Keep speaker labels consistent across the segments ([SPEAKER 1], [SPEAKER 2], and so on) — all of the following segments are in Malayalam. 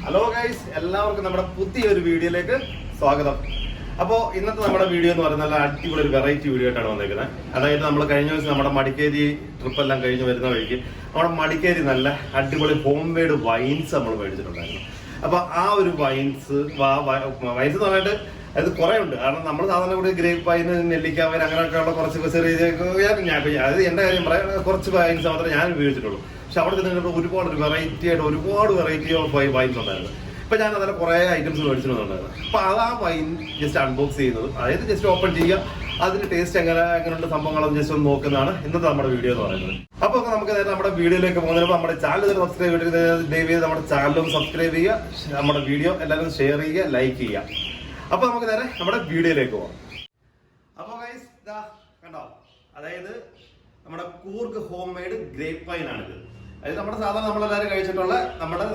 [SPEAKER 1] ഹലോ ഗൈസ്, എല്ലാവർക്കും നമ്മുടെ പുതിയൊരു വീഡിയോയിലേക്ക് സ്വാഗതം. അപ്പോൾ ഇന്നത്തെ നമ്മുടെ വീഡിയോ എന്ന് പറയുന്നത് നല്ല അടിപൊളി ഒരു വെറൈറ്റി വീഡിയോ ആയിട്ടാണ് വന്നേക്കുന്നത്. അതായത് നമ്മൾ കഴിഞ്ഞ ദിവസം നമ്മുടെ മടിക്കേരി ട്രിപ്പ് എല്ലാം കഴിഞ്ഞ് വരുന്ന വഴിക്ക് നമ്മുടെ മടിക്കേരി നല്ല അടിപൊളി ഹോം മെയ്ഡ് വൈൻസ് നമ്മൾ മേടിച്ചിട്ടുണ്ടായിരുന്നു. അപ്പോൾ ആ ഒരു വൈൻസ് എന്ന് പറഞ്ഞിട്ട് അത് കുറേ ഉണ്ട്. കാരണം നമ്മൾ സാധാരണ കൂടി ഗ്രേപ്പ് വൈൻ, നെല്ലിക്ക വൈൻ അങ്ങനെയൊക്കെയുള്ള കുറച്ച് ചെറിയ അത് എൻ്റെ കാര്യം പറയാം, കുറച്ച് വൈൻസ് മാത്രമേ ഞാൻ ഉപയോഗിച്ചിട്ടുള്ളൂ. പക്ഷെ അവിടെ നിങ്ങൾക്ക് ഒരുപാട് വെറൈറ്റി ഓഫ് വൈൻസ് ഉണ്ടായിരുന്നു. ഇപ്പം ഞാൻ അതിൽ കുറേ ഐറ്റംസ് മേടിച്ചിട്ടുണ്ടായിരുന്നു. അപ്പോൾ ആ വൈൻ ജസ്റ്റ് അൺബോക്സ് ചെയ്യുന്നത്, അതായത് ജസ്റ്റ് ഓപ്പൺ ചെയ്യുക, അതിന്റെ ടേസ്റ്റ് എങ്ങനെയുണ്ട് സംഭവങ്ങളും ജസ്റ്റ് ഒന്ന് നോക്കുന്നതാണ് ഇന്നത്തെ നമ്മുടെ വീഡിയോ എന്ന് പറയുന്നത്. അപ്പോൾ നമുക്ക് നമ്മുടെ വീഡിയോയിലേക്ക് പോകുന്നതിന് നമ്മുടെ ചാനൽ സബ്സ്ക്രൈബ് ചെയ്ത് ദയവ് ചെയ്ത് നമ്മുടെ ചാനലും സബ്സ്ക്രൈബ് ചെയ്യുക, നമ്മുടെ വീഡിയോ എല്ലാവരും ഷെയർ ചെയ്യുക, ലൈക്ക് ചെയ്യുക. അപ്പോൾ നമുക്ക് നേരെ നമ്മുടെ വീഡിയോയിലേക്ക് പോകാം. അപ്പോൾ ഗൈസ് ഇതാ കണ്ടോ, അതായത് നമ്മുടെ Coorg home made grape wine ആണിത്. അതായത് നമ്മുടെ സാധാരണ നമ്മളെല്ലാവരും കഴിച്ചിട്ടുള്ള നമ്മുടെ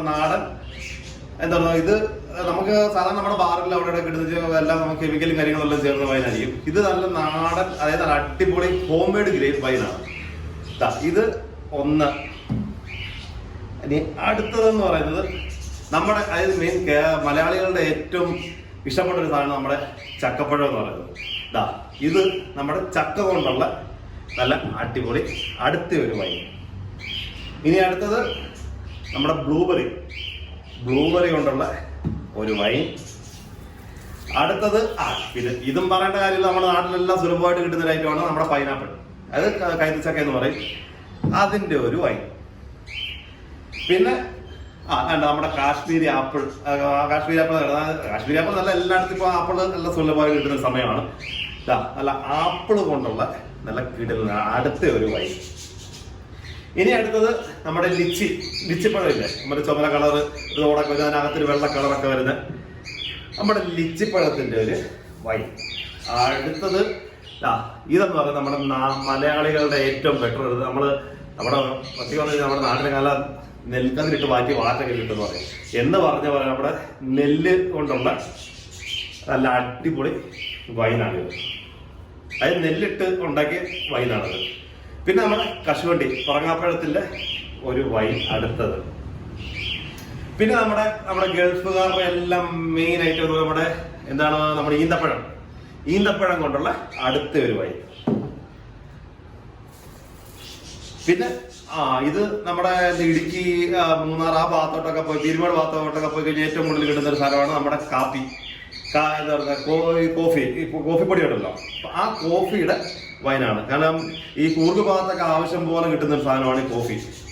[SPEAKER 1] നാടൻ എന്താ പറയുക, ഇത് നമുക്ക് സാധാരണ നമ്മുടെ ബാറിൽ അവിടെ കിട്ടുന്ന എല്ലാം നമുക്ക് കെമിക്കലും കാര്യങ്ങളെല്ലാം ചേർന്ന വൈനായിരിക്കും. ഇത് നല്ല നാടൻ, അതായത് നല്ല അടിപൊളി ഹോം മെയ്ഡ് ഗ്രേപ്പ് വൈനാണ്. ഇത് ഒന്ന്. ഇനി അടുത്തതെന്ന് പറയുന്നത് നമ്മുടെ, അതായത് മെയിൻ മലയാളികളുടെ ഏറ്റവും ഇഷ്ടപ്പെട്ട ഒരു സാധനം നമ്മുടെ ചക്കപ്പഴം എന്ന് പറയുന്നത്. ഇത് നമ്മുടെ ചക്ക കൊണ്ടുള്ള നല്ല അടിപൊളി അടുത്ത ഒരു വൈൻ. ഇനി അടുത്തത് നമ്മുടെ ബ്ലൂബെറി കൊണ്ടുള്ള ഒരു വൈൻ. അടുത്തത് ഇതും പറയേണ്ട കാര്യമില്ല, നമ്മുടെ നാട്ടിലെല്ലാം സുലഭമായിട്ട് കിട്ടുന്ന ഒരു ഐറ്റമാണ് നമ്മുടെ പൈനാപ്പിൾ, അത് കൈതച്ചക്ക എന്ന് പറയും, അതിന്റെ ഒരു വൈൻ. പിന്നെ നമ്മുടെ കാശ്മീരി ആപ്പിൾ നല്ല എല്ലായിടത്തും ഇപ്പൊ ആപ്പിൾ നല്ല സുലഭമായി കിട്ടുന്ന സമയമാണ്. നല്ല ആപ്പിൾ കൊണ്ടുള്ള നല്ല കിടന്ന അടുത്ത ഒരു വൈൻ. ഇനി അടുത്തത് നമ്മുടെ ലിച്ചിപ്പഴമില്ലേ, നമ്മുടെ ചുമല കളറ് ഇതോടൊക്കെ വരുന്ന, അതിനകത്തൊരു വെള്ള കളറൊക്കെ വരുന്ന നമ്മുടെ ലിച്ചിപ്പഴത്തിന്റെ ഒരു വൈൻ. അടുത്തത് ഇതെന്ന് പറയുന്നത് നമ്മുടെ മലയാളികളുടെ ഏറ്റവും ബെറ്റർ, നമ്മുടെ നമ്മുടെ നാട്ടിലെ കാല നെൽക്കതിലിട്ട് മാറ്റി വാറ്റൊക്കെ കിട്ടുമെന്ന് പറയും. എന്ന് പറഞ്ഞ പോലെ നമ്മുടെ നെല്ല് കൊണ്ടുള്ള നല്ല അടിപൊളി വൈനാണിത്. അതായത് നെല്ലിട്ട് ഉണ്ടാക്കിയ വൈനാണത്. പിന്നെ നമ്മുടെ കശുവണ്ടി പറങ്ങാപ്പഴത്തിന്റെ ഒരു വൈൻ അടുത്തത്. പിന്നെ നമ്മുടെ ഗൾഫുകാരുടെ എല്ലാം മെയിൻ ആയിട്ട് നമ്മുടെ നമ്മുടെ ഈന്തപ്പഴം കൊണ്ടുള്ള അടുത്ത ഒരു വൈൻ. പിന്നെ ഇത് നമ്മുടെ ഇടുക്കി, മൂന്നാർ ആ ഭാഗത്തോട്ടൊക്കെ പോയി, തിരുമേട് ഭാഗത്തോട്ടൊക്കെ പോയി കഴിഞ്ഞാൽ ഏറ്റവും കൂടുതൽ കിട്ടുന്ന ഒരു സാധനമാണ് നമ്മുടെ കാപ്പി, എന്താ പറയുക, കോഫിപ്പൊടി ഉണ്ടല്ലോ. ആ കോഫിയുടെ വൈനാണ്. കാരണം ഈ കൂർഗ് ഭാഗത്തൊക്കെ ആവശ്യം പോലെ കിട്ടുന്ന ഒരു സാധനമാണ് ഈ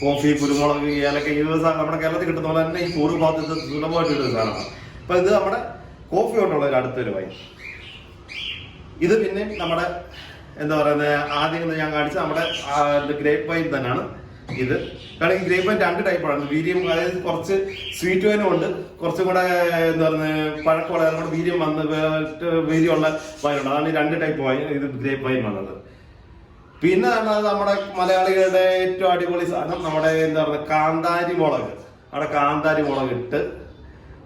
[SPEAKER 1] കോഫി, കുരുമുളക്, ഏലക്ക, ഈ നമ്മുടെ കേരളത്തിൽ കിട്ടുന്ന പോലെ തന്നെ ഈ കൂർഗ് ഭാഗത്ത് സുലഭമായിട്ട് കിട്ടുന്ന സാധനമാണ്. അപ്പൊ ഇത് നമ്മുടെ കോഫി കൊണ്ടുള്ള ഒരു അടുത്തൊരു വൈൻ. ഇത് പിന്നെ നമ്മുടെ എന്താ പറയുന്നത്, ആദ്യം ഞാൻ കാണിച്ച നമ്മുടെ ഗ്രേപ്പ് വൈൻ തന്നെയാണ് ഇത്. കാരണം ഈ ഗ്രേപ്പ് വൈൻ രണ്ട് ടൈപ്പാണ്. വീര്യം, അതായത് കുറച്ച് സ്വീറ്റ് വൈനും ഉണ്ട്, കുറച്ചും കൂടെ എന്താ പറയുന്നത് പഴക്കമുള്ള, നമ്മുടെ വീര്യമുള്ള വൈനുണ്ട്. അതാണ് ഈ രണ്ട് ടൈപ്പ് വൈൻ, ഇത് ഗ്രേപ്പ് വൈൻ വന്നത്. പിന്നെ നമ്മുടെ മലയാളികളുടെ ഏറ്റവും അടിപൊളി സാധനം നമ്മുടെ എന്താ പറയുക കാന്താരി മുളക് ഇട്ട്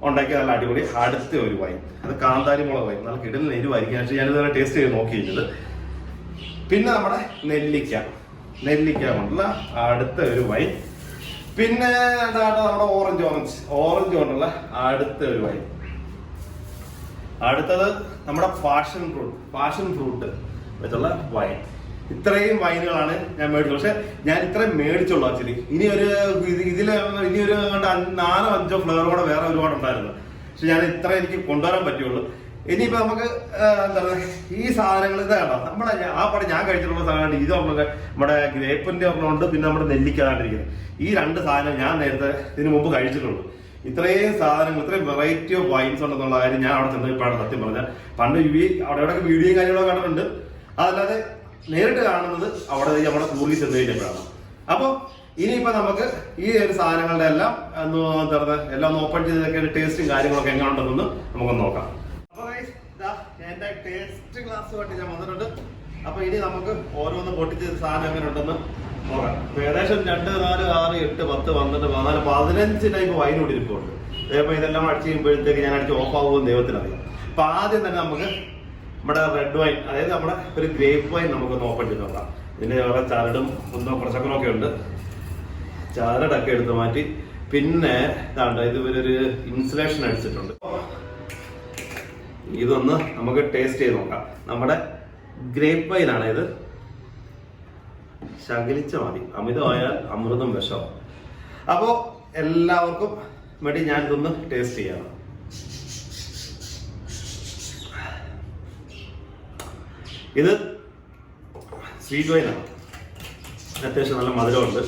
[SPEAKER 1] ഉണ്ടാക്കിയ നല്ല അടിപൊളി അടുത്ത ഒരു വൈൻ. അത് കാന്താരി മുളക് വൈൻ, നല്ല കിടലിന് എരിവായിരിക്കും. പക്ഷേ ഞാനിതുവരെ ടേസ്റ്റ് ചെയ്ത് നോക്കിയിരുന്നത്. പിന്നെ നമ്മുടെ നെല്ലിക്ക കൊണ്ടുള്ള അടുത്ത ഒരു വൈൻ. പിന്നെ നമ്മുടെ ഓറഞ്ച് കൊണ്ടുള്ള അടുത്ത ഒരു വൈൻ. അടുത്തത് നമ്മുടെ പാഷൻ ഫ്രൂട്ട് വെച്ചുള്ള വൈൻ. ഇത്രയും വൈനുകളാണ് ഞാൻ മേടിച്ചത്. പക്ഷെ ഞാൻ ഇത്രയും മേടിച്ചുള്ളൂ ആക്ച്വലി. ഇനി ഒരു 4-5 ഫ്ലേവർ കൂടെ വേറെ ഒരുപാട് ഉണ്ടായിരുന്നു. പക്ഷെ ഞാൻ ഇത്ര എനിക്ക് കൊണ്ടുവരാൻ പറ്റുള്ളൂ. ഇനിയിപ്പോ നമുക്ക് എന്താ പറയുക, ഈ സാധനങ്ങൾ ഇതാണോ നമ്മുടെ ഞാൻ കഴിച്ചിട്ടുള്ള സാധനമാണ്. ഇത് നമ്മുടെ ഗ്രേപ്പിന്റെ ഒരെണ്ണമുണ്ട്, പിന്നെ നമ്മുടെ നെല്ലിക്കാണ്ടിരിക്കുന്നത്. ഈ രണ്ട് സാധനം ഞാൻ നേരത്തെ ഇതിനു മുമ്പ് കഴിച്ചിട്ടുള്ളൂ. ഇത്രയും സാധനങ്ങൾ, ഇത്രയും വെറൈറ്റി ഓഫ് വൈൻസ് ഉണ്ടെന്നുള്ള കാര്യം ഞാൻ അവിടെ ചെന്നപ്പോഴാണ് സത്യം പറഞ്ഞാൽ. പണ്ട് അവിടെ വീഡിയോയും കാര്യങ്ങളൊക്കെ കണ്ടിട്ടുണ്ട്, അതല്ലാതെ നേരിട്ട് കാണുന്നത് അവിടെ നമ്മുടെ കൂർഗിൽ ചെന്ന് കഴിഞ്ഞപ്പോഴാണ്. അപ്പോൾ ഇനിയിപ്പോ നമുക്ക് ഈ ഒരു സാധനങ്ങളുടെ എല്ലാം എന്താ പറയുക, എല്ലാം ഒന്ന് ഓപ്പൺ ചെയ്തൊക്കെ ടേസ്റ്റും കാര്യങ്ങളൊക്കെ എങ്ങനെ ഉണ്ടെന്ന് നമുക്കൊന്ന് നോക്കാം. എന്റെ ടേസ്റ്റ് ഗ്ലാസ്സുമായിട്ട് ഞാൻ വന്നിട്ടുണ്ട്. അപ്പൊ ഇനി നമുക്ക് ഓരോന്ന് പൊട്ടിച്ച് സാധനം എങ്ങനെ ഉണ്ടെന്ന് നോക്കാം. ഏകദേശം 2, 4, 6, 8, 10, 12, 14, 15 ടൈപ്പ് വൈൻ കൂടി ഇരിപ്പുണ്ട്. അതേപോലെ ഇതെല്ലാം അടിച്ച് കഴിയുമ്പോഴത്തേക്ക് ഞാൻ അടിച്ച് ഓഫ് ആവുമെന്ന് ദൈവത്തിനറിയാം. അപ്പൊ ആദ്യം തന്നെ നമുക്ക് നമ്മുടെ റെഡ് വൈൻ, അതായത് നമ്മുടെ ഒരു ഗ്രേപ്പ് വൈൻ നമുക്കൊന്ന് ഓപ്പൺ ചെയ്ത് നോക്കാം. ഇതിന്റെ വേറെ ചരടും കുറച്ചൊക്കെ ഉണ്ട്. ചരടൊക്കെ എടുത്ത് മാറ്റി പിന്നെ ഇതാണ്ട് ഇത് ഒരു ഇൻസുലേഷൻ അടിച്ചിട്ടുണ്ട്. ഇതൊന്ന് നമുക്ക് ടേസ്റ്റ് ചെയ്ത് നോക്കാം. നമ്മുടെ ഗ്രേപ്പ് വൈനാണ് ഇത്. ശകലിച്ച മതി, അമിതമായാൽ അമൃതം വിഷം. അപ്പോ എല്ലാവർക്കും വേണ്ടി ഞാനിതൊന്ന് ടേസ്റ്റ് ചെയ്യണം. ഇത് സ്വീറ്റ് വൈനാണ്. അത്യാവശ്യം നല്ല മധുരമുണ്ട്.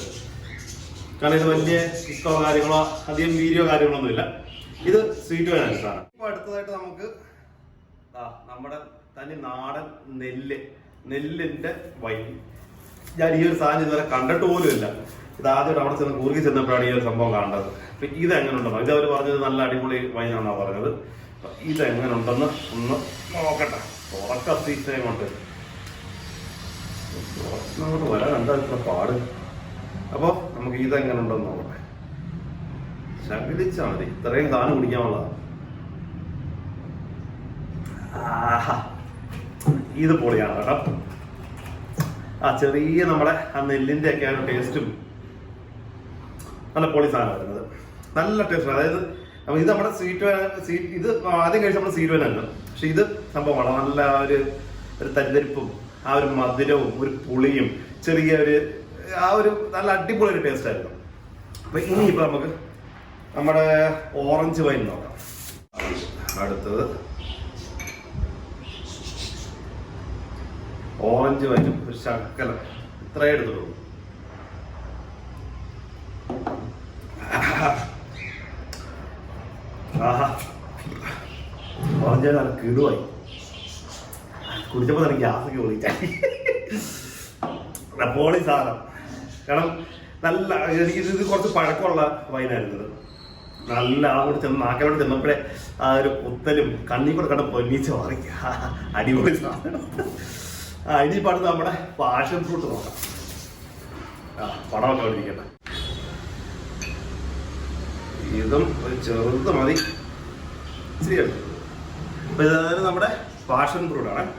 [SPEAKER 1] കാരണം ഇത് വലിയ ഇഷ്ടമോ കാര്യങ്ങളോ അധികം വീര്യോ കാര്യങ്ങളൊന്നുമില്ല. ഇത് സ്വീറ്റ് വൈനാണ് സാധനം. ഇപ്പൊ അടുത്തതായിട്ട് നമുക്ക് നമ്മുടെ തനി നാടൻ നെല്ലിന്റെ വൈൻ. ഞാൻ ഈ ഒരു സാധനം ഇതുവരെ കണ്ടിട്ട് പോലും ഇല്ല. ഇത് ആദ്യം അവിടെ ചെന്ന് കൂർഗി ചെന്നപ്പോഴാണ് ഈ ഒരു സംഭവം കാണേണ്ടത്. അപ്പൊ ഇത് എങ്ങനെ ഉണ്ടെന്നോ, ഇത് അവർ പറഞ്ഞത് നല്ല അടിപൊളി വൈനാണെന്നാണ് പറഞ്ഞത്. ഇത് എങ്ങനെ ഉണ്ടെന്ന് ഒന്ന് നോക്കട്ടെ. തുറക്ക സീറ്റ് കൊണ്ട് നമുക്ക് വരാൻ എന്താ ഇത്ര പാട്. അപ്പൊ നമുക്ക് ഇതെങ്ങനെ ഉണ്ടെന്ന് നോക്കട്ടെ. ശകലിച്ചാൽ മതി, ഇത്രയും സാധനം കുടിക്കാനുള്ളതാണ്. ഇത് പൊളിയാണ് കേട്ടോ. ആ ചെറിയ നമ്മുടെ ആ നെല്ലിന്റെ ഒക്കെയാണ് ടേസ്റ്റും. നല്ല പൊളി സാധനം വരുന്നത്, നല്ല ടേസ്റ്റ്. അതായത് ഇത് നമ്മുടെ ഇത് ആദ്യം കഴിച്ച് നമ്മുടെ സ്വീറ്റ് വൈനല്ല, പക്ഷെ ഇത് സംഭവമാണ്. നല്ല ഒരു തരിതരിപ്പും ആ ഒരു മധുരവും ഒരു പുളിയും ചെറിയ ഒരു നല്ല അടിപൊളി ഒരു ടേസ്റ്റ് ആയിരുന്നു. അപ്പൊ ഇനിയിപ്പോ നമുക്ക് നമ്മുടെ ഓറഞ്ച് വൈൻ നോക്കാം. അടുത്തത് ഓറഞ്ച് വൈനും ഒരു ശക്കലം ഇത്രേ എടുത്തുള്ളൂ. ഓറഞ്ച് നല്ല കിടുവായി. കുടിച്ചപ്പോ തന്നെ ഗ്യാസൊക്കെ പൊളിച്ചായി. പൊളി സാധനം. കാരണം നല്ല ഇത് കുറച്ച് പഴക്കമുള്ള വൈനായിരുന്നത്. നല്ല ആ കൂടി ചെന്ന് നാക്കലോട്ട് ചെന്നപ്പോഴേ ആ ഒരു കുത്തലും കണ്ണീർ കൂടെ കണ്ട പൊന്നിച്ച് മാറി. അടിപൊളി സാധനം. ഇനിയിപ്പോൾ അടുത്ത് നമ്മുടെ പാഷൻ ഫ്രൂട്ട് നോക്കാം. പടമൊക്കെ ഇരിക്കട്ടെ. ഇതും ഒരു ചെറുത് മതി. ശരിയാണ്. അപ്പൊ ഇതായത് നമ്മുടെ പാഷൻ ഫ്രൂട്ടാണ്.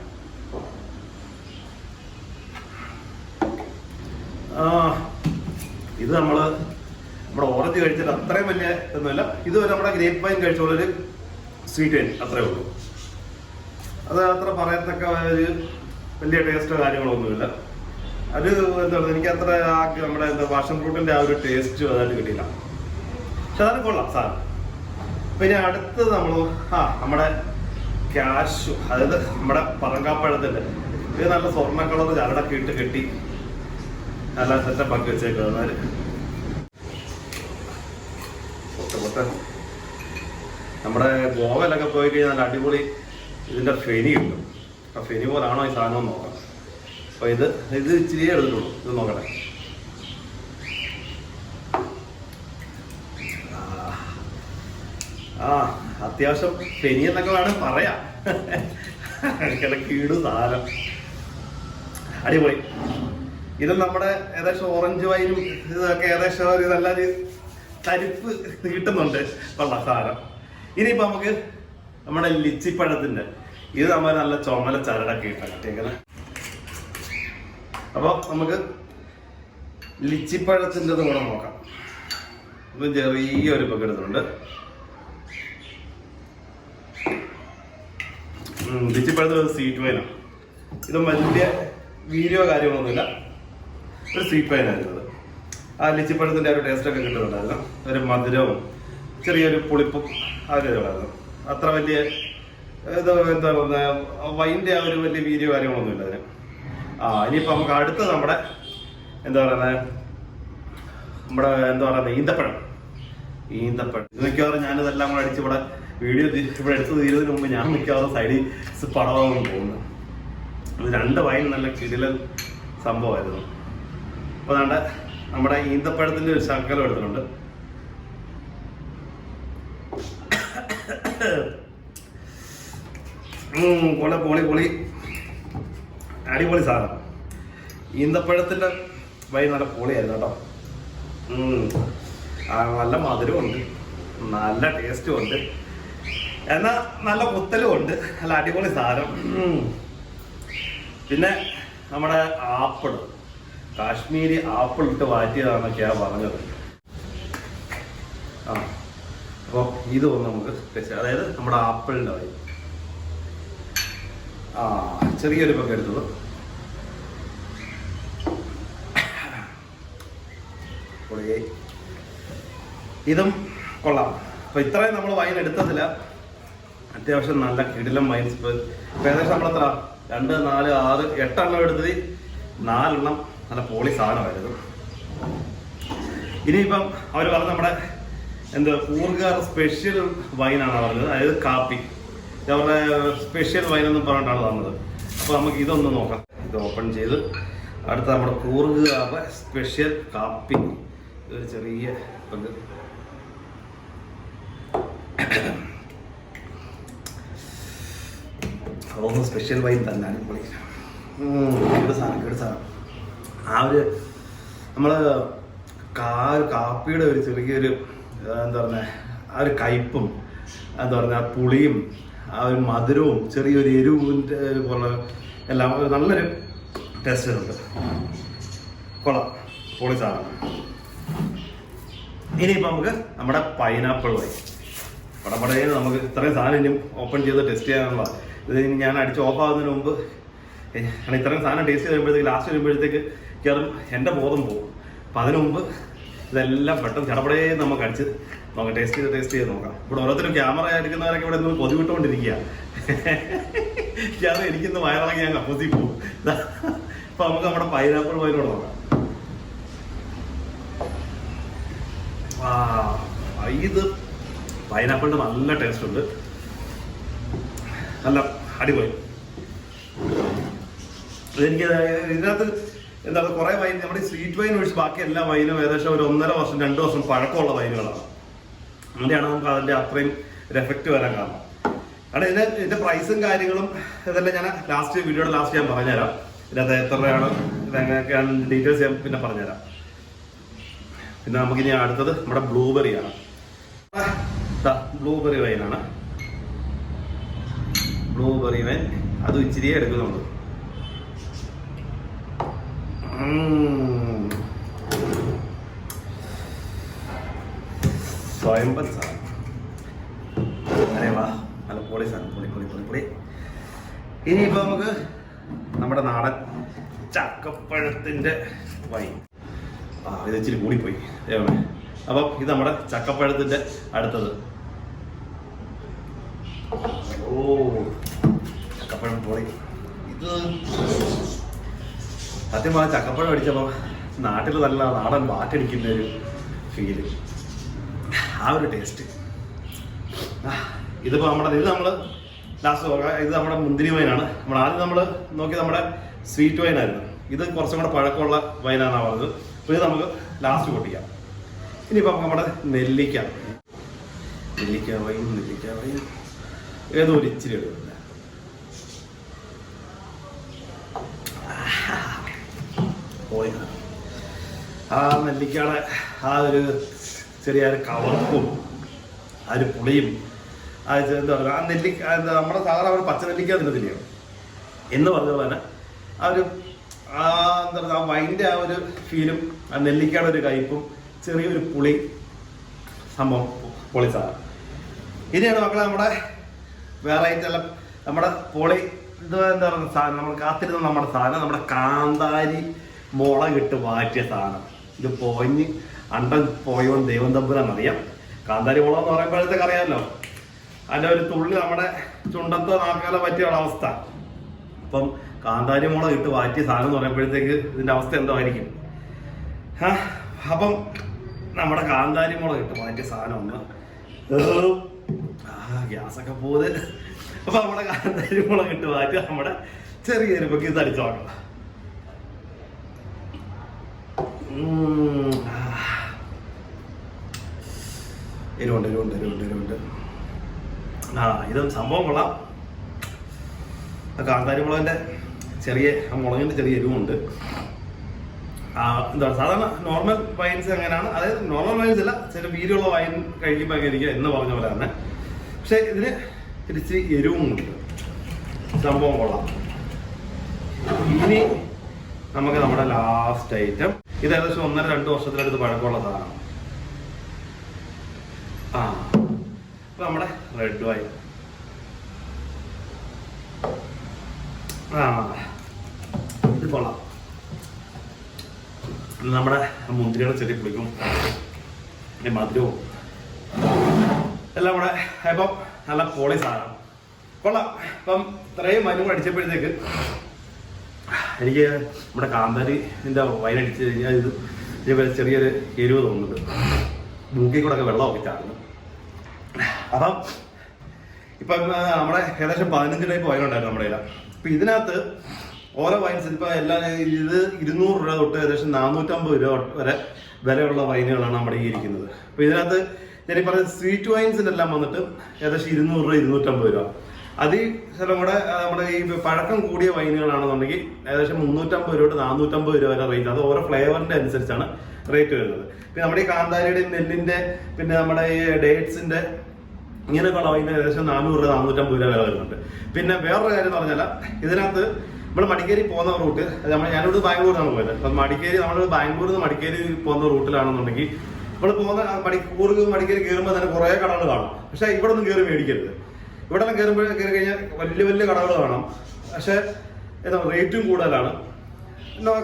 [SPEAKER 1] ഇത് നമ്മുടെ ഓറഞ്ച് കഴിച്ചിട്ട് അത്രയും വലിയ ഒന്നുമില്ല. ഇത് നമ്മുടെ ഗ്രേപ്പ് വൈൻ കഴിച്ചോളൊരു സ്വീറ്റ് വൈൻ അത്രേ ഉള്ളൂ. അത് അത്ര പറയത്തക്ക ഒരു വലിയ ടേസ്റ്റോ കാര്യങ്ങളോ ഒന്നുമില്ല. അത് എന്താ എനിക്ക് അത്ര നമ്മുടെ പാഷൻ ഫ്രൂട്ടിന്റെ ആ ഒരു ടേസ്റ്റ് അതായിട്ട് കിട്ടിയില്ല. പക്ഷെ അതാണ് കൊള്ളാം സാധനം. പിന്നെ അടുത്തത് നമ്മുടെ കാഷ്യൂ, അതായത് നമ്മുടെ പറങ്കാപ്പഴത്തിന്റെ ഇത് നല്ല സ്വർണ്ണ കളർ ചരടൊക്കെ ഇട്ട് കെട്ടി നല്ല സെറ്റപ്പ് ആക്കി വെച്ചേക്കുന്നത്. നമ്മുടെ ഗോവയിലൊക്കെ പോയി കഴിഞ്ഞാൽ നല്ല അടിപൊളി ഇതിന്റെ ഫെനി കിട്ടും. ആ ഫെനി പോലാണോ ഈ സാധനം നോക്കാം. അപ്പൊ ഇത് ഇച്ചിരിയേ എടുത്തുള്ളൂ. ഇത് നോക്കട്ടെ. അത്യാവശ്യം ഫെനി എന്നൊക്കെ വേണം പറയാം. കീടു സാധനം അടിപൊളി. ഇത് നമ്മുടെ ഏകദേശം ഓറഞ്ച് വൈനും ഇതൊക്കെ ഏകദേശം ഒരു നല്ലൊരു തരിപ്പ് കിട്ടുന്നുണ്ട്. കൊള്ളാം സാധനം. ഇനിയിപ്പോ നമുക്ക് നമ്മുടെ ലിച്ചിപ്പഴത്തിന്റെ ഇത് നമ്മൾ നല്ല ചുമല ചരടൊക്കെ ഇട്ടേക്കണേ. അപ്പൊ നമുക്ക് ലിച്ചിപ്പഴത്തിന്റെ കൂടെ നോക്കാം. ഇപ്പം ചെറിയൊരു പക്കെടുത്തുണ്ട്. ലിച്ചിപ്പഴത്തിൽ ഒരു സ്വീറ്റ് വൈനാണ്. ഇത് വലിയ വീഡിയോ കാര്യങ്ങളൊന്നുമില്ല, ഒരു സ്വീറ്റ് വൈനായിരുന്നത്. ആ ലിച്ചിപ്പഴത്തിന്റെ ഒരു ടേസ്റ്റൊക്കെ കിട്ടുന്നുണ്ടായിരുന്നു. ഒരു മധുരവും ചെറിയൊരു പുളിപ്പും ആ ഒരു ഇതായിരുന്നു. അത്ര വലിയ എന്താ വൈൻ്റെ ആ ഒരു വലിയ വീഡിയോ കാര്യങ്ങളൊന്നുമില്ല അതിന്. ഇനിയിപ്പോൾ നമുക്ക് അടുത്ത് നമ്മുടെ ഈന്തപ്പഴം. ഇത് മിക്കവാറും ഞാനിതെല്ലാം കൂടെ അടിച്ച് ഇവിടെ വീഡിയോ ഇവിടെ എടുത്ത് തീരുന്നതിന് മുമ്പ് ഞാൻ മിക്കവാറും സൈഡിൽ പടവാകും പോകുന്നു. ഇത് രണ്ട് വൈൻ നല്ല കിടിലൻ സംഭവമായിരുന്നു. അപ്പോൾ നമ്മുടെ ഈന്തപ്പഴത്തിൻ്റെ ഒരു ശകലം എടുത്തിട്ടുണ്ട്. പൊളി അടിപൊളി സാധനം. ഈന്തപ്പഴത്തിന്റെ വൈൻ നല്ല പൊളിയായിരുന്നു കേട്ടോ. നല്ല മധുരമുണ്ട്, നല്ല ടേസ്റ്റും ഉണ്ട്, എന്നാൽ നല്ല കുത്തലും ഉണ്ട്. നല്ല അടിപൊളി സാധനം. പിന്നെ നമ്മുടെ കാശ്മീരി ആപ്പിൾ ഇട്ട് വാറ്റിയതാണെന്നൊക്കെയാണ് പറഞ്ഞത്. ആ അപ്പോൾ ഇത് ഒന്ന് നമുക്ക് ടെസ്റ്റ്, അതായത് നമ്മുടെ ആപ്പിളിൻ്റെ വൈൻ. ചെറിയൊരു പക്ക എടുത്തത്. ഇതും കൊള്ളാം. അപ്പോൾ ഇത്രയും നമ്മൾ വൈൻ എടുത്തതില്ല, അത്യാവശ്യം നല്ല കിടിലം വൈൻസ്. ഇപ്പോൾ ഏകദേശം നമ്മളെത്ര 2, 4, 6, 8 എണ്ണം എടുത്തത്, 4 എണ്ണം നല്ല പോളി സാധനമായിരുന്നു. ഇനിയിപ്പം അവർ പറഞ്ഞ നമ്മുടെ കൂർഗാർ സ്പെഷ്യൽ വൈനാണ് പറഞ്ഞത്, അതായത് കാപ്പി. അവരുടെ സ്പെഷ്യൽ വൈനെന്നും പറഞ്ഞിട്ടാണ് തന്നത്. അപ്പോൾ നമുക്ക് ഇതൊന്ന് നോക്കാം. ഇത് ഓപ്പൺ ചെയ്ത് അടുത്ത നമ്മുടെ കൂർഗാറുടെ സ്പെഷ്യൽ കാപ്പി. ഇതൊരു ചെറിയ പങ്ക്. അതൊന്ന് സ്പെഷ്യൽ വൈൻ തന്നെയാണ്. സാധനം ആ ഒരു നമ്മൾ കാപ്പിയുടെ ഒരു ചെറിയൊരു എന്താ പറയുക, ആ ഒരു കയ്പും എന്താ പറയുക, ആ പുളിയും ആ ഒരു മധുരവും ചെറിയൊരു എരിവിൻ്റെ പോലെ എല്ലാം നല്ലൊരു ടേസ്റ്റ് ഉണ്ട്. കൊള്ളാം, പൊളി സാധനം. ഇനിയിപ്പോൾ നമുക്ക് നമ്മുടെ പൈനാപ്പിൾ വൈൻ പടപടയിൽ നമുക്ക് ഇത്രയും സാധനം ഇനിയും ഓപ്പൺ ചെയ്ത് ടെസ്റ്റ് ചെയ്യാനുള്ള. ഇത് ഞാൻ അടിച്ച് ഓഫ് ആകുന്നതിന് മുമ്പ് കാരണം ഇത്രയും സാധനം ടേസ്റ്റ് ചെയ്യുമ്പോഴത്തേക്ക് ലാസ്റ്റ് വരുമ്പോഴത്തേക്ക് കയറും എൻ്റെ ബോധം പോകും. അപ്പം അതിനു മുമ്പ് ഇതെല്ലാം പെട്ടെന്ന് ചടപടയെ നമുക്ക് അടിച്ച് നോക്കാം, ടേസ്റ്റ് ചെയ്ത് നോക്കാം. ഇവിടെ ഓരോരുത്തരും ക്യാമറ എടുക്കുന്നവരൊക്കെ ഇവിടെ നിന്ന് കൊതി വിട്ടുകൊണ്ടിരിക്കുക. ഞാൻ എനിക്കിന്ന് വയറിളക്കി ഞാൻ കപ്പൂസി പോകും. അപ്പം നമുക്ക് നമ്മുടെ പൈനാപ്പിൾ വൈനോട് നോക്കാം. ഇത് പൈനാപ്പിളിൻ്റെ നല്ല ടേസ്റ്റ് ഉണ്ട്, നല്ല അടിപൊളി. എനിക്ക് ഇതിനകത്ത് എന്താ കുറേ വൈൻ, നമ്മുടെ സ്വീറ്റ് വൈൻ ഒഴിച്ച് ബാക്കി എല്ലാ വൈനും ഏകദേശം ഒരു 1.5 വർഷം 2 വർഷം പഴക്കമുള്ള വൈനുകളാണ്. അങ്ങനെയാണ് നമുക്ക് അതിൻ്റെ അത്രയും ഒരു എഫക്റ്റ് വരാൻ കാരണം. കാരണം ഇതിൻ്റെ പ്രൈസും കാര്യങ്ങളും ഇതെല്ലാം ഞാൻ വീഡിയോയുടെ ലാസ്റ്റ് ഞാൻ പറഞ്ഞുതരാം. ഇതിനകത്ത് എത്ര രൂപയാണ്, ഇതെങ്ങനെയൊക്കെയാണ് ഡീറ്റെയിൽസ് ഞാൻ പിന്നെ പറഞ്ഞുതരാം. പിന്നെ നമുക്കിനി അടുത്തത് നമ്മുടെ ബ്ലൂബെറിയാണ്. ബ്ലൂബെറി വൈനാണ്. ബ്ലൂബെറി വൈൻ അതും ഇച്ചിരിയേ എടുക്കുന്നുണ്ട്. സ്വയംഭർ സാധനം. അരേ വാ, നല്ല പൊളി സാധനം, പൊളി. ഇനിയിപ്പോൾ നമുക്ക് നമ്മുടെ നാടൻ ചക്കപ്പഴത്തിൻ്റെ വൈൻ. ഇത് ഇച്ചിരി കൂടിപ്പോയി. അപ്പം ഇത് നമ്മുടെ ചക്കപ്പഴത്തിൻ്റെ അടുത്തത്. ചക്കപ്പഴം പൊളി. ഇത് സത്യമായ ചക്കപ്പഴം അടിച്ചപ്പോൾ നാട്ടിൽ നല്ല നാടൻ വാറ്റടിക്കുന്ന ഒരു ഫീല്, ആ ഒരു ടേസ്റ്റ്. ഇതിപ്പോൾ ഇത് നമ്മൾ ലാസ്റ്റ് നോക്കാം. ഇത് നമ്മുടെ മുന്തിരി വൈനാണ്. ആദ്യം നമ്മൾ നോക്കി നമ്മുടെ സ്വീറ്റ് വൈനായിരുന്നു. ഇത് കുറച്ചും കൂടെ പഴക്കമുള്ള വൈനാണ് പറഞ്ഞത്. അപ്പോൾ ഇത് നമുക്ക് ലാസ്റ്റ് പൊട്ടിക്കാം. ഇനിയിപ്പോൾ നമ്മുടെ നെല്ലിക്ക വൈൻ ഏതോ ഒരു ഇച്ചിരി എടുക്കില്ല. ആ നെല്ലിക്കയുടെ ആ ഒരു ചെറിയൊരു കവർപ്പും ആ ഒരു പുളിയും എന്താ പറയുക, ആ നെല്ലിക്ക നമ്മുടെ സാധാരണ പച്ച നെല്ലിക്ക തിന്നത്തില്ലയോ എന്ന് പറഞ്ഞ പോലെ ആ ഒരു എന്താ പറയുക, ആ വൈൻ്റെ ആ ഒരു ഫീലും ആ നെല്ലിക്കയുടെ ഒരു കയ്പും ചെറിയൊരു പുളി സംഭവം, പൊളി സാധനം. ഇനിയാണ് മക്കളെ നമ്മുടെ വെറൈറ്റി എല്ലാം നമ്മുടെ പൊളി. ഇത് എന്താ പറയുക സാധനം, നമ്മൾ കാത്തിരുന്ന നമ്മുടെ സാധനം, നമ്മുടെ കാന്താരി മുളകിട്ട് മാറ്റിയ സാധനം. ഇത് പോയിഞ്ഞ് അണ്ടൻ പോയോണ്ട് ദൈവം തമ്പുരാന്നറിയാം. കാന്താരി മുളക് എന്ന് പറയുമ്പോഴത്തേക്ക് അറിയാമല്ലോ, അതിൻ്റെ ഒരു തുള്ളി നമ്മുടെ ചുണ്ടത്തോ നാക്കാലോ പറ്റിയുള്ള അവസ്ഥ. അപ്പം കാന്താരി മുളക് ഇട്ട് മാറ്റിയ സാധനം എന്ന് പറയുമ്പോഴത്തേക്ക് ഇതിൻ്റെ അവസ്ഥ എന്തോ ആയിരിക്കും. അപ്പം നമ്മുടെ കാന്താരി മുളക് ഇട്ട് മാറ്റിയ സാധനം ഒന്ന് ഗ്യാസൊക്കെ പോത്. അപ്പം നമ്മുടെ കാന്താരി മുളക് ഇട്ട് മാറ്റി നമ്മുടെ ചെറിയൊരു പൊക്കി ഇത് അടിച്ചു നോക്കണം. എരിവുണ്ട്. ഇതും സംഭവം കൊള്ളാം. കാന്താരി മുളകിൻ്റെ മുളകിൻ്റെ ചെറിയ എരിവുണ്ട്. എന്താണ് സാധാരണ നോർമൽ വൈൻസ് എങ്ങനെയാണ്, അതായത് നോർമൽ വൈൻസ് അല്ല, ചില വീര്യമുള്ള വൈൻ കഴിക്കുമ്പോൾ എങ്ങനെ ഇരിക്കുക എന്ന് പറഞ്ഞ പോലെ തന്നെ. പക്ഷെ ഇതിന് തിരിച്ച് എരിവും ഉണ്ട്. സംഭവം കൊള്ളാം. ഇനി നമുക്ക് നമ്മുടെ ലാസ്റ്റ് ഐറ്റം, ഇത് ഏകദേശം 1.5-2 വർഷത്തിനടുത്ത് പഴക്കമുള്ള സാധനം. നമ്മുടെ റെഡ് വൈൻ. ഇത് കൊള്ളാം. നമ്മുടെ മുന്തിരിയുടെ ചെടി കുളിക്കും, മധുരവും എല്ലാം കൂടെ ഇപ്പം നല്ല പോളി സാധനം കൊള്ളാം. ഇപ്പം ഇത്രയും വൈനും കൂടെ അടിച്ചപ്പോഴത്തേക്ക് എനിക്ക് നമ്മുടെ കാന്താരിൻ്റെ വൈൻ അടിച്ച് കഴിഞ്ഞാൽ ഇത് ഇതേപോലെ ചെറിയൊരു എരിവ് തോന്നുന്നുണ്ട്. മൂക്കിൽ കൂടെ ഒക്കെ വെള്ളമൊക്കെ ചാടുന്നു. അപ്പം ഇപ്പം നമ്മുടെ ഏകദേശം 15 ടൈപ്പ് വൈൻ ഉണ്ടായിരുന്നു നമ്മുടെ കയ്യിൽ. അപ്പം ഇതിനകത്ത് ഓരോ വൈൻസ് ഇപ്പം എല്ലാം ഇത് 200 രൂപ തൊട്ട് ഏകദേശം 450 രൂപ വരെ വിലയുള്ള വൈനുകളാണ് നമ്മുടെ ഈ ഇരിക്കുന്നത്. അപ്പം ഇതിനകത്ത് ഞാൻ ഈ പറഞ്ഞ സ്വീറ്റ് വൈൻസിനെല്ലാം വന്നിട്ട് ഏകദേശം 200 രൂപ 250 രൂപ. അത് ചിലം കൂടെ നമ്മുടെ ഈ പഴക്കം കൂടിയ വൈനുകളാണെന്നുണ്ടെങ്കിൽ ഏകദേശം 350 രൂപ തൊട്ട് 450 രൂപ വരെ റേറ്റ്. അത് ഓരോ ഫ്ലേവറിന്റെ അനുസരിച്ചാണ് റേറ്റ് വരുന്നത്. പിന്നെ നമ്മുടെ ഈ കാന്താരിയുടെയും നെല്ലിന്റെ പിന്നെ നമ്മുടെ ഈ ഡേറ്റ്സിന്റെ ഇങ്ങനെയൊക്കെയുള്ള വൈന് ഏകദേശം 400 രൂപ 450 രൂപ വില വരുന്നുണ്ട്. പിന്നെ വേറൊരു കാര്യം എന്ന് പറഞ്ഞാൽ ഇതിനകത്ത് നമ്മൾ മടിക്കേരി പോകുന്ന റൂട്ട് ഞാനിവിടെ ബാംഗ്ലൂരിൽ നിന്നാണ് പോയത്. അപ്പം നമ്മൾ ബാംഗ്ലൂരിൽ നിന്ന് മടിക്കേരി പോകുന്ന റൂട്ടിലാണെന്നുണ്ടെങ്കിൽ നമ്മൾ പോകുന്ന മടിക്കേരി കയറുമ്പോൾ തന്നെ കുറേ കടകൾ കാണും. പക്ഷെ ഇവിടെ ഒന്നും കയറി മേടിക്കരുത്. ഇവിടെ നിന്ന് കയറി കഴിഞ്ഞാൽ വലിയ വലിയ കടകൾ കാണാം. പക്ഷെ എന്താ റേറ്റും കൂടുതലാണ്.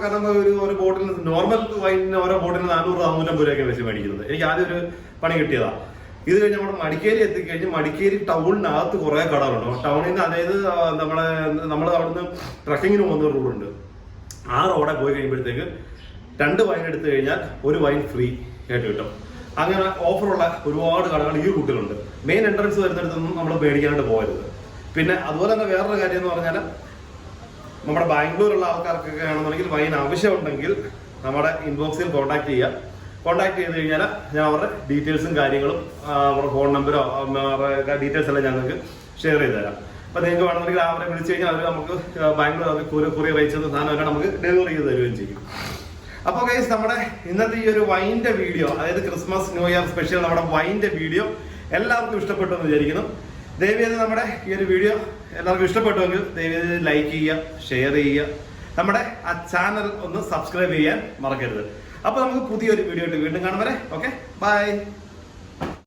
[SPEAKER 1] കാരണം ഒരു ബോട്ടിൽ നോർമൽ വൈനിന് ഓരോ ബോട്ടിന് 400 450 രൂപയൊക്കെ വെച്ച് മേടിക്കുന്നത്. എനിക്ക് ആദ്യം ഒരു പണി കിട്ടിയതാണ്. ഇത് കഴിഞ്ഞ് നമ്മുടെ മടിക്കേരി എത്തിക്കഴിഞ്ഞ് മടിക്കേരി ടൗണിനകത്ത് കുറേ കടകളുണ്ട്. ടൗണിൽ നിന്ന് അതായത് നമ്മൾ അവിടുന്ന് ട്രക്കിങ്ങിന് പോകുന്ന റോഡുണ്ട്. ആ റോഡെ പോയി കഴിയുമ്പോഴത്തേക്ക് 2 വൈൻ എടുത്തു കഴിഞ്ഞാൽ 1 വൈൻ ഫ്രീ ആയിട്ട് കിട്ടും. അങ്ങനെ ഓഫറുള്ള ഒരുപാട് കടകൾ ഈ റൂട്ടിലുണ്ട്. മെയിൻ എൻട്രൻസ് വരുന്നിടത്തൊന്നും നമ്മൾ പേടിക്കാനായിട്ട് പോകരുത്. പിന്നെ അതുപോലെ തന്നെ വേറൊരു കാര്യം എന്ന് പറഞ്ഞാൽ നമ്മുടെ ബാംഗ്ലൂരുള്ള ആൾക്കാർക്കൊക്കെ ആണെന്നുണ്ടെങ്കിൽ വൈൻ ആവശ്യമുണ്ടെങ്കിൽ നമ്മുടെ ഇൻബോക്സിൽ കോൺടാക്ട് ചെയ്ത് കഴിഞ്ഞാൽ ഞാൻ അവരുടെ ഡീറ്റെയിൽസും കാര്യങ്ങളും അവരുടെ ഫോൺ നമ്പരോ അവരുടെ ഡീറ്റെയിൽസ് എല്ലാം ഞങ്ങൾക്ക് ഷെയർ ചെയ്ത് തരാം. അപ്പം നിങ്ങൾക്ക് വേണമെന്നുണ്ടെങ്കിൽ അവരെ വിളിച്ചു കഴിഞ്ഞാൽ അവർ നമുക്ക് ബാംഗ്ലൂർ കൊറിയർ അയച്ചത് സാധനം നമുക്ക് ഡെലിവറി ചെയ്ത് തരുകയും ചെയ്യും. അപ്പോൾ ഗൈസ് നമ്മുടെ ഇന്നത്തെ ഈ ഒരു വൈൻ്റെ വീഡിയോ, അതായത് ക്രിസ്മസ് ന്യൂ ഇയർ സ്പെഷ്യൽ നമ്മുടെ വൈൻ്റെ വീഡിയോ എല്ലാവർക്കും ഇഷ്ടപ്പെട്ടു എന്ന് വിചാരിക്കുന്നു. ദയവേത് നമ്മുടെ ഈ ഒരു വീഡിയോ എല്ലാവർക്കും ഇഷ്ടപ്പെട്ടുവെങ്കിൽ ദയവേത് ലൈക്ക് ചെയ്യുക, ഷെയർ ചെയ്യുക, നമ്മുടെ ആ ചാനൽ ഒന്ന് സബ്സ്ക്രൈബ് ചെയ്യാൻ മറക്കരുത്. അപ്പോൾ നമുക്ക് പുതിയൊരു വീഡിയോ ആയിട്ട് വീണ്ടും കാണും വരെ. Okay, by.